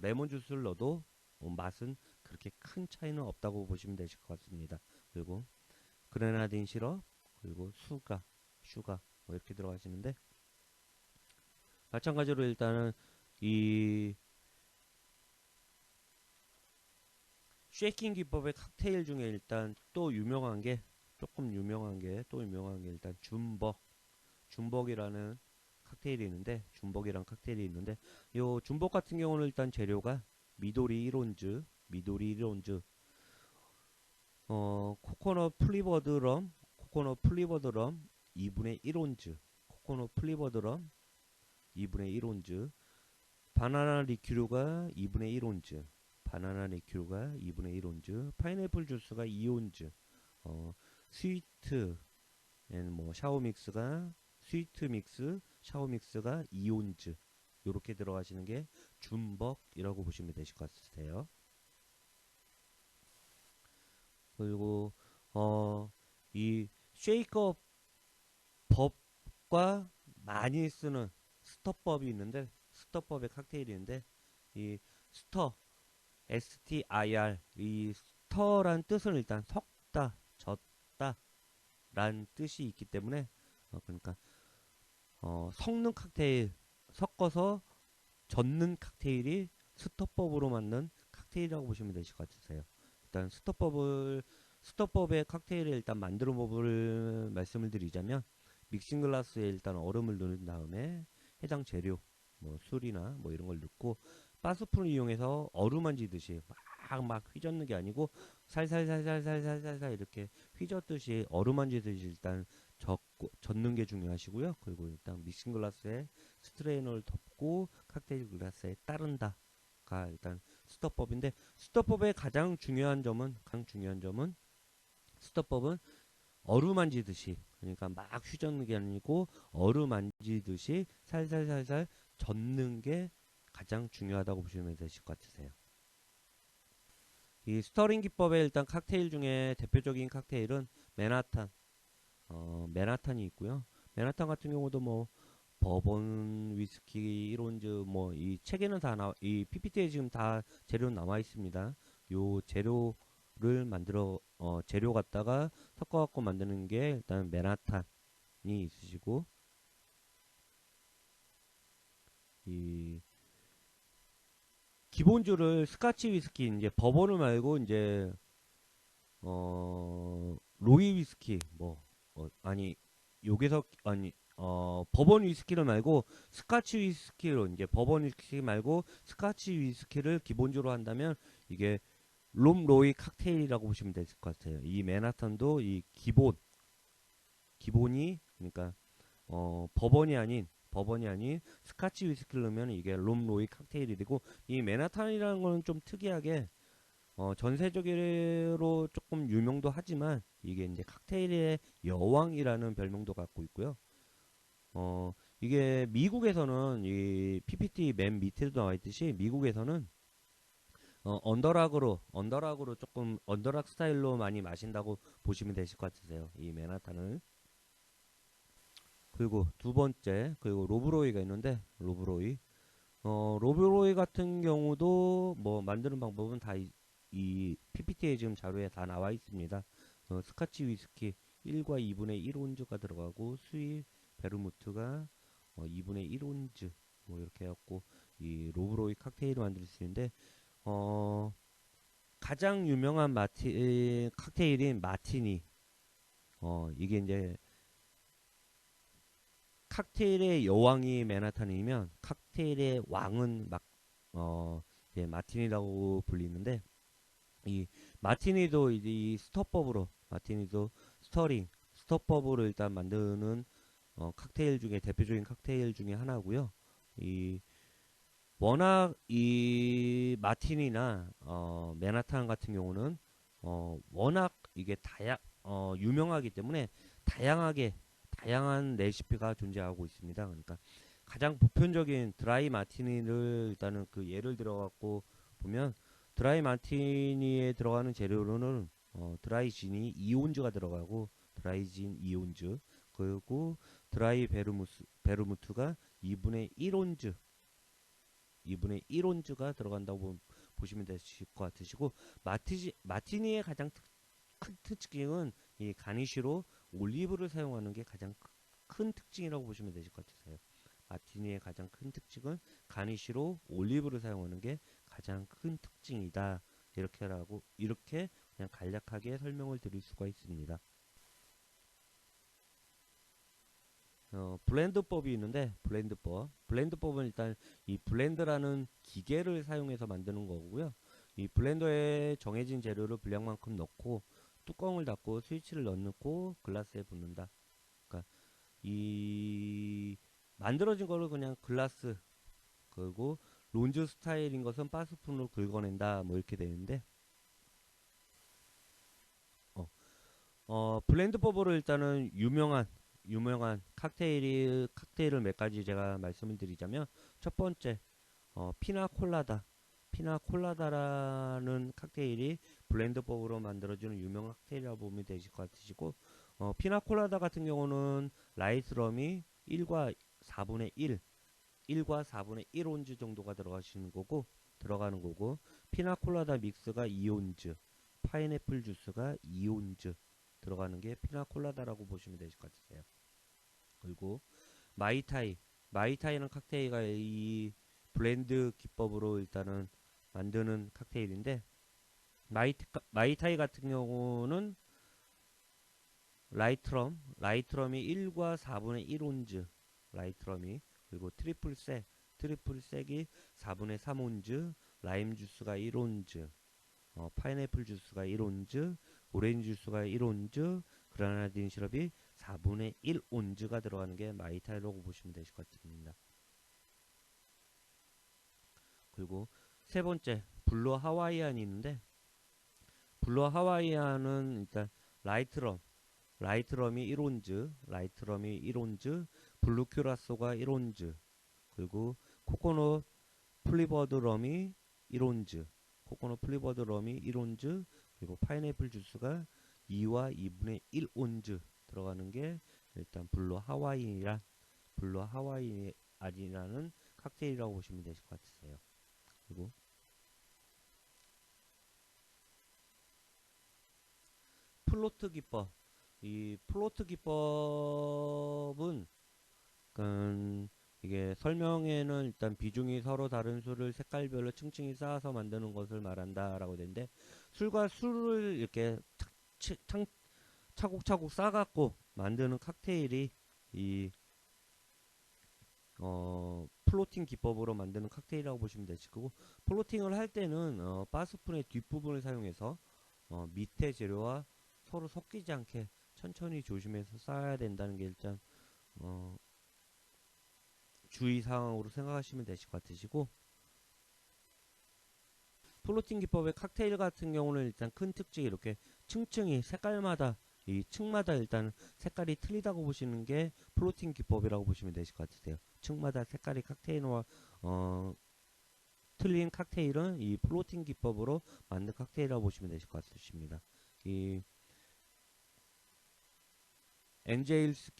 레몬 주스를 넣어도 맛은 그렇게 큰 차이는 없다고 보시면 되실 것 같습니다. 그리고 그레나딘 시럽, 그리고 슈가 뭐 이렇게 들어가시는데, 마찬가지로 일단은 이 쉐이킹 기법의 칵테일 중에 일단 또 유명한 게 일단 준벅이라는 칵테일이 있는데, 요 준벅 같은 경우는 일단 재료가 미도리 1온즈, 코코넛 플리버드 럼 2분의 1온즈, 코코넛 플리버드 럼 2분의 1온즈, 바나나 리큐르가 2분의 1온즈, 파인애플 주스가 2온즈, 스위트 뭐 샤워 믹스가 스위트 믹스, 샤워 믹스가 이온즈 요렇게 들어가시는 게 준벅이라고 보시면 되실 것 같으세요. 그리고 이 쉐이커 법과 많이 쓰는 스터법이 있는데 스터법의 칵테일이 있는데 이 스터 STIR 이 스터란 뜻은 일단 섞다, 젓다 란 뜻이 있기 때문에 그러니까 섞는 칵테일 섞어서 젓는 칵테일이 스터법으로 만든 칵테일이라고 보시면 되실 것 같으세요. 일단 스터법의 칵테일을 일단 만드는 법을 말씀을 드리자면 믹싱 글라스에 일단 얼음을 넣은 다음에 해당 재료 뭐 술이나 뭐 이런 걸 넣고 바스푼을 이용해서 어루만지듯이 막 휘젓는 게 아니고 살살살살살살살 이렇게 휘젓듯이 어루만지듯이 일단 젓는 게 중요하시고요. 그리고 일단 믹싱 글라스에 스트레이너를 덮고 칵테일 글라스에 따른다가 일단 스터법인데 스터법의 가장 중요한 점은 스터법은 어루만지듯이 그러니까 막 휘젓는 게 아니고 어루만지듯이 살살살살 젓는 게 가장 중요하다고 보시면 되실 것 같으세요. 이 스터링 기법의 일단 칵테일 중에 대표적인 칵테일은 맨하탄, 맨하탄이 있고요. 맨하탄 같은 경우도 뭐 버번 위스키 1온즈 뭐 이 책에는 이 PPT에 지금 다 재료 남아 있습니다. 요 재료를 재료 갖다가 섞어 갖고 만드는 게 일단 맨하탄이 있으시고 이 기본주를 스카치 위스키 이제 버번을 말고 이제 로이 위스키 뭐 아니 요게서 아니 버번 위스키를 말고 스카치 위스키로 이제 버번 위스키 말고 스카치 위스키를 기본적으로 한다면 이게 롬 로이 칵테일이라고 보시면 될 것 같아요. 이 맨하탄도 이 기본이 그러니까 버번이 아닌 스카치 위스키를 넣으면 이게 롬 로이 칵테일이 되고 이 맨하탄이라는 거는 좀 특이하게 전 세계로 조금 유명도 하지만 이게 이제 칵테일의 여왕이라는 별명도 갖고 있고요. 이게 미국에서는 이 PPT 맨 밑에도 나와 있듯이 미국에서는 언더락으로 조금 언더락 스타일로 많이 마신다고 보시면 되실 것 같으세요. 이 맨하탄을. 그리고 두 번째, 그리고 로브로이가 있는데 로브로이 같은 경우도 뭐 만드는 방법은 다 이 PPT에 지금 자료에 다 나와 있습니다. 스카치 위스키 1과 2분의 1 온즈가 들어가고 수입 베르무트가 2분의 1 온즈 뭐 이렇게 해갖고 이 로브로이 칵테일을 만들 수 있는데 어, 가장 유명한 칵테일인 마티니 이게 이제 칵테일의 여왕이 맨하탄이면 칵테일의 왕은 이제 마티니라고 불리는데 이 마티니도 이 스터법으로 마티니도 스터법으로 일단 만드는 칵테일 중에 대표적인 칵테일 중에 하나고요. 이 워낙 이 마티니나 맨하탄 같은 경우는 워낙 이게 유명하기 때문에 다양한 레시피가 존재하고 있습니다. 그러니까 가장 보편적인 드라이 마티니를 일단은 그 예를 들어 갖고 보면 드라이 마티니에 들어가는 재료로는 드라이진이 이온즈가 들어가고 드라이진 이온즈 그리고 드라이 베르무트가 2분의 1온즈 2분의 1온즈가 들어간다고 보시면 되실 것 같으시고 마티니의 가장 큰 특징은 이 가니쉬로 올리브를 사용하는 게 가장 큰 특징이라고 보시면 되실 것 같으세요. 마티니의 가장 큰 특징은 가니쉬로 올리브를 사용하는 게 가장 큰 특징이다. 이렇게 그냥 간략하게 설명을 드릴 수가 있습니다. 블렌드법이 있는데 블렌드법은 일단 이 블렌드라는 기계를 사용해서 만드는 거고요. 이 블렌더에 정해진 재료를 분량만큼 넣고 뚜껑을 닫고 스위치를 넣고 글라스에 붓는다. 그러니까 이 만들어진 거를 그냥 글라스 그리고 론즈 스타일인 것은 바스푼으로 긁어낸다 뭐 이렇게 되는데 블렌드법으로 일단은 유명한 칵테일을 몇 가지 제가 말씀을 드리자면, 첫 번째 피나콜라다라는 칵테일이 블렌드법으로 만들어지는 유명한 칵테일이라고 보면 되실 것 같으시고, 피나콜라다 같은 경우는 라이트럼이 1과 4분의 1 온즈 정도가 들어가는 거고, 피나콜라다 믹스가 2온즈, 파인애플 주스가 2온즈 들어가는 게 피나콜라다라고 보시면 되실 것 같으세요. 그리고 마이타이, 마이타이는 칵테일가 이 블렌드 기법으로 일단은 만드는 칵테일인데, 마이타이 같은 경우는 라이트럼이 1과 4분의 1 온즈, 라이트럼이, 그리고 트리플색이 4분의 3 온즈, 라임 주스가 1 온즈, 파인애플 주스가 1 온즈, 오렌지 주스가 1 온즈, 그라나딘 시럽이 4분의 1 온즈가 들어가는 게 마이타이라고 보시면 되실 것 같습니다. 그리고 세 번째 블루 하와이안이 있는데, 블루 하와이안은 일단 라이트럼이 1온즈, 블루 큐라소가 1온즈, 그리고 코코넛 플리버드 럼이 1온즈, 그리고 파인애플 주스가 2와 2분의 1 온즈 들어가는 게 일단 블루 하와이안이라는 칵테일이라고 보시면 되실 것 같으세요. 그리고 플로트 기법, 이 플로트 기법은 이게 설명에는 일단 비중이 서로 다른 술을 색깔별로 층층이 쌓아서 만드는 것을 말한다라고 되는데, 술과 술을 이렇게 차곡차곡 쌓아갖고 만드는 칵테일이 이 플로팅 기법으로 만드는 칵테일이라고 보시면 되시고, 플로팅을 할 때는 바스푼의 뒷부분을 사용해서 밑에 재료와 서로 섞이지 않게 천천히 조심해서 쌓아야 된다는 게 일단 어, 주의 사항으로 생각하시면 되실 것 같으시고, 플로팅 기법의 칵테일 같은 경우는 일단 큰 특징이 이렇게 층층이 색깔마다 이 층마다 일단 색깔이 틀리다고 보시는 게 플로팅 기법이라고 보시면 되실 것 같으세요. 층마다 색깔이 칵테일과 틀린 칵테일은 이 플로팅 기법으로 만든 칵테일이라고 보시면 되실 것 같으십니다. 이 엔젤스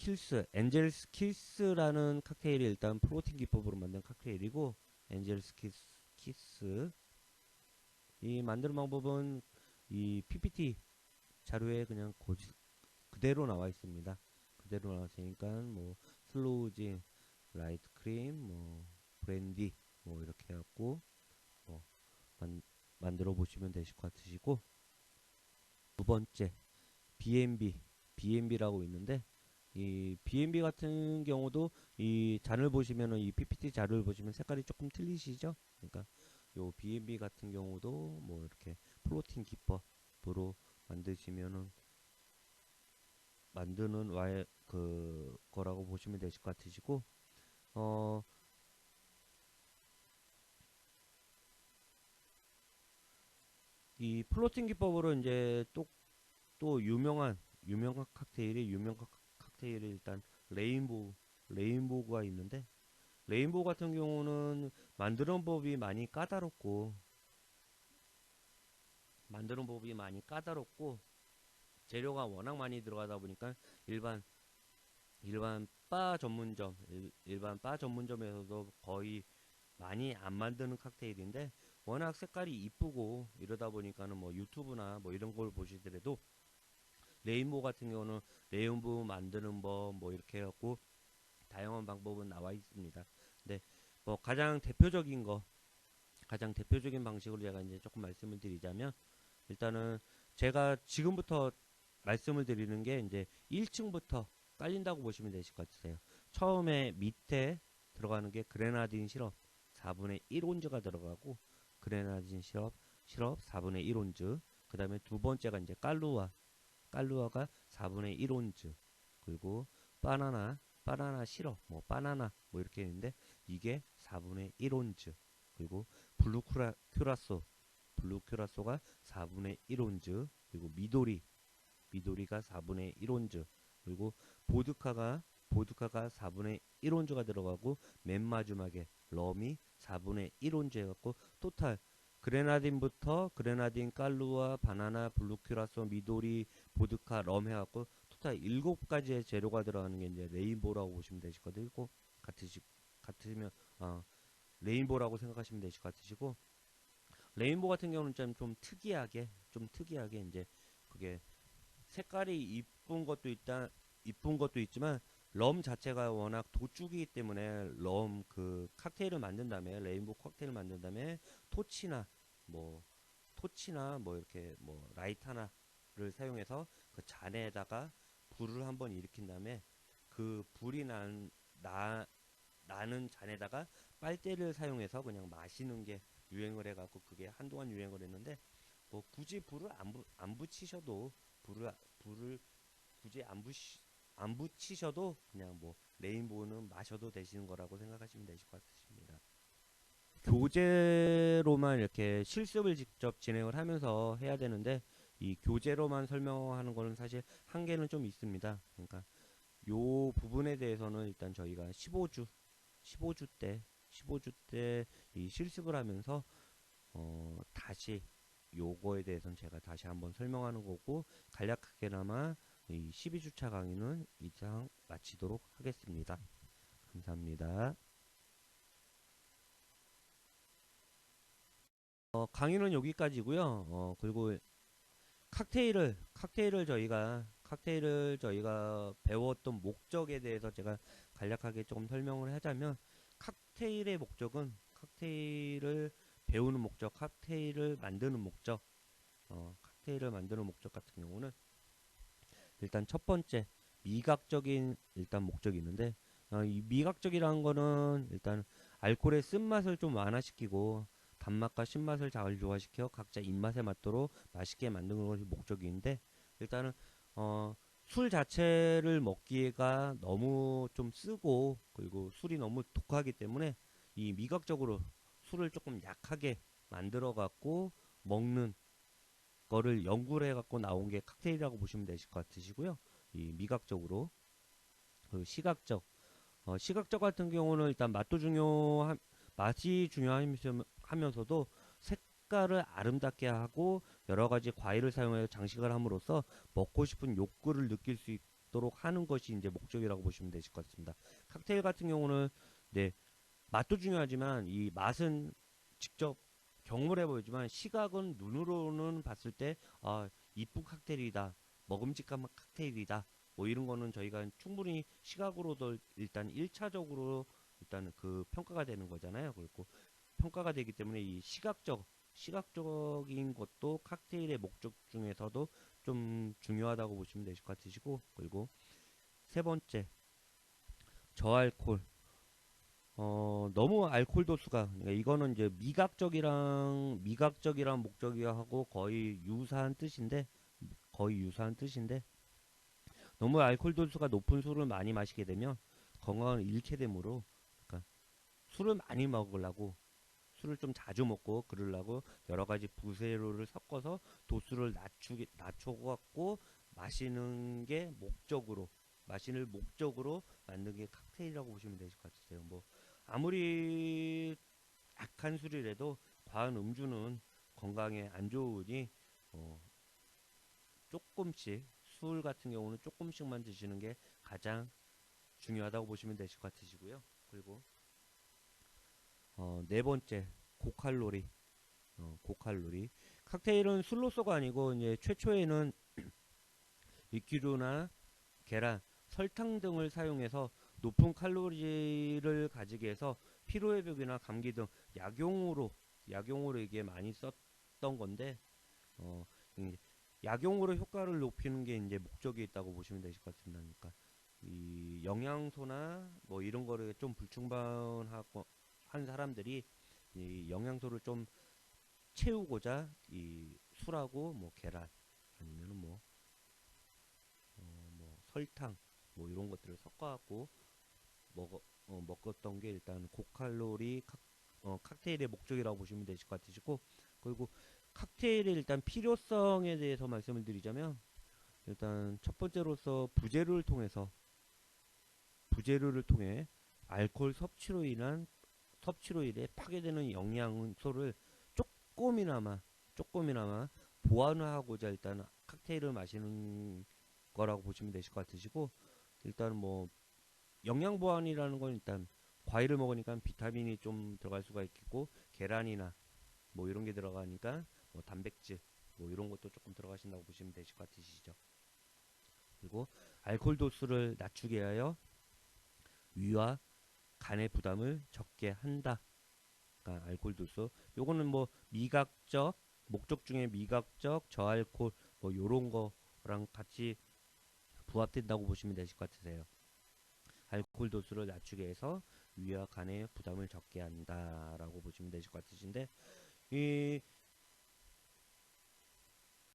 키스라는 칵테일이 일단 플로팅 기법으로 만든 칵테일이고, 엔젤스 키스 이 만드는 방법은 이 PPT 자료에 그냥 그대로 나와 있습니다. 그대로 나와 있으니까 뭐 슬로우진, 라이트 크림, 뭐 브랜디 뭐 이렇게 해갖고 뭐 만들어 보시면 되실 것 같으시고, 두 번째 BNB라고 있는데, 이 BNB 같은 경우도 이 잔을 보시면은 이 PPT 자료를 보시면 색깔이 조금 틀리시죠? 그러니까 요 BNB 같은 경우도 뭐 이렇게 플로팅 기법으로 만드시면은 만드는 거라고 보시면 되실 것 같으시고, 어, 이 플로팅 기법으로 이제 또 유명한 칵테일이 일단 레인보우가 있는데, 레인보우 같은 경우는 만드는 법이 많이 까다롭고 재료가 워낙 많이 들어가다 보니까 일반 일반 바 전문점에서도 거의 많이 안 만드는 칵테일인데, 워낙 색깔이 이쁘고 이러다 보니까는 뭐 유튜브나 뭐 이런 걸 보시더라도 레인보우 같은 경우는 레인보우 만드는 법 뭐 이렇게 해갖고 다양한 방법은 나와 있습니다. 근데 뭐 가장 대표적인 방식으로 제가 이제 조금 말씀을 드리자면, 일단은 제가 지금부터 말씀을 드리는 게 이제 1층부터 깔린다고 보시면 되실 것 같으세요. 처음에 밑에 들어가는 게 그레나딘 시럽 4분의 1 온즈가 들어가고, 그레나딘 시럽 4분의 1 온즈. 그 다음에 두 번째가 이제 깔루아가 4분의 1 온즈. 그리고 바나나 시럽, 뭐 바나나 뭐 이렇게 있는데 이게 4분의 1 온즈. 그리고 블루 큐라소가 4분의 1 온즈. 그리고 미도리가 4분의 1온즈, 그리고 보드카가 4분의 1온즈가 들어가고 맨 마지막에 럼이 4분의 1온즈 해갖고 토탈 그레나딘, 깔루아, 바나나, 블루 큐라소, 미도리, 보드카, 럼 해갖고 토탈 7가지의 재료가 들어가는 게 이제 레인보우라고 보시면 되실 것 같고 같으시면 레인보우라고 생각하시면 되실 것 같으시고, 레인보우 같은 경우는 좀 특이하게 이제 그게 색깔이 이쁜 것도 있지만 럼 자체가 워낙 도축이기 때문에 럼 그 칵테일을 만든 다음에 레인보우 칵테일을 만든 다음에 토치나 뭐 이렇게 뭐 라이터나를 사용해서 그 잔에다가 불을 한번 일으킨 다음에 그 불이 나는 잔에다가 빨대를 사용해서 그냥 마시는 게 유행을 해갖고 그게 한동안 유행을 했는데, 뭐 굳이 불을 안 붙이셔도 불을 굳이 안 붙이셔도 그냥 뭐 레인보우는 마셔도 되시는 거라고 생각하시면 되실 것 같습니다. 교재로만 이렇게 실습을 직접 진행을 하면서 해야 되는데, 이 교재로만 설명하는 거는 사실 한계는 좀 있습니다. 그러니까 요 부분에 대해서는 일단 저희가 15주 때 이 실습을 하면서 다시 요거에 대해서는 제가 다시 한번 설명하는 거고, 간략하게나마 이 12주차 강의는 이상 마치도록 하겠습니다. 감사합니다. 강의는 여기까지고요. 그리고 칵테일을 저희가 배웠던 목적에 대해서 제가 간략하게 조금 설명을 하자면, 칵테일을 배우는 목적, 칵테일을 만드는 목적 같은 경우는 일단 첫 번째 미각적인 일단 목적이 있는데, 이 미각적이라는 거는 일단 알코올의 쓴맛을 좀 완화시키고 단맛과 신맛을 잘 조화시켜 각자 입맛에 맞도록 맛있게 만드는 것이 목적인데, 일단은 술 자체를 먹기가 너무 좀 쓰고, 그리고 술이 너무 독하기 때문에 이 미각적으로 술을 조금 약하게 만들어 갖고 먹는 거를 연구를 해 갖고 나온 게 칵테일이라고 보시면 되실 것 같으시고요. 이 미각적으로, 그 시각적 같은 경우는 일단 맛이 중요하면서도 색깔을 아름답게 하고 여러 가지 과일을 사용해서 장식을 함으로써 먹고 싶은 욕구를 느낄 수 있도록 하는 것이 이제 목적이라고 보시면 되실 것 같습니다. 칵테일 같은 경우는 네, 맛도 중요하지만 이 맛은 직접 경험을 해보지만, 시각은 눈으로는 봤을 때 이쁜 칵테일이다, 먹음직한 칵테일이다, 뭐 이런 거는 저희가 충분히 시각으로도 일단 1차적으로 일단 그 평가가 되는 거잖아요. 그리고 평가가 되기 때문에 이 시각적인 것도 칵테일의 목적 중에서도 좀 중요하다고 보시면 되실 것 같으시고, 그리고 세 번째 저알콜. 너무 알코올 도수가, 그러니까 이거는 이제 미각적이랑 목적이하고 거의 유사한 뜻인데 너무 알코올 도수가 높은 술을 많이 마시게 되면 건강을 잃게 되므로, 그러니까 술을 많이 먹으려고, 술을 좀 자주 먹고 그러려고 여러 가지 부재료를 섞어서 도수를 낮춰갖고 마시는 목적으로 만든 게 칵테일이라고 보시면 되실 것 같으세요. 뭐 아무리 약한 술이라도 과한 음주는 건강에 안 좋으니 어, 조금씩, 술 같은 경우는 조금씩만 드시는 게 가장 중요하다고 보시면 되실 것 같으시고요. 그리고 네 번째 고칼로리. 고칼로리. 칵테일은 술로서가 아니고 이제 최초에는 리큐르나 계란, 설탕 등을 사용해서 높은 칼로리를 가지게 해서 피로회복이나 감기 등 약용으로 이게 많이 썼던 건데, 어, 이 약용으로 효과를 높이는 게 이제 목적이 있다고 보시면 되실 것 같습니다. 그러니까 이 영양소나 뭐 이런 거를 좀 불충분하고 한 사람들이 이 영양소를 좀 채우고자 이 술하고 뭐 계란, 아니면은 뭐 설탕, 뭐 이런 것들을 섞어갖고 먹었던 게 일단 고칼로리 칵테일의 목적이라고 보시면 되실 것 같으시고, 그리고 칵테일의 일단 필요성에 대해서 말씀을 드리자면, 일단 첫 번째로서 부재료를 통해 알코올 섭취로 인해 파괴되는 영양소를 조금이나마 보완하고자 일단 칵테일을 마시는 거라고 보시면 되실 것 같으시고, 일단 뭐 영양 보완이라는 건 일단 과일을 먹으니까 비타민이 좀 들어갈 수가 있겠고, 계란이나 뭐 이런 게 들어가니까 뭐 단백질 뭐 이런 것도 조금 들어가신다고 보시면 되실 것 같으시죠. 그리고 알코올 도수를 낮추게 하여 위와 간의 부담을 적게 한다. 그러니까 알코올 도수. 요거는 뭐 미각적 목적 중에 미각적 저알코올 뭐 요런 거랑 같이 부합된다고 보시면 되실 것 같으세요. 알코올 도수를 낮추게 해서 위와 간의 부담을 적게 한다라고 보시면 되실 것 같으신데, 이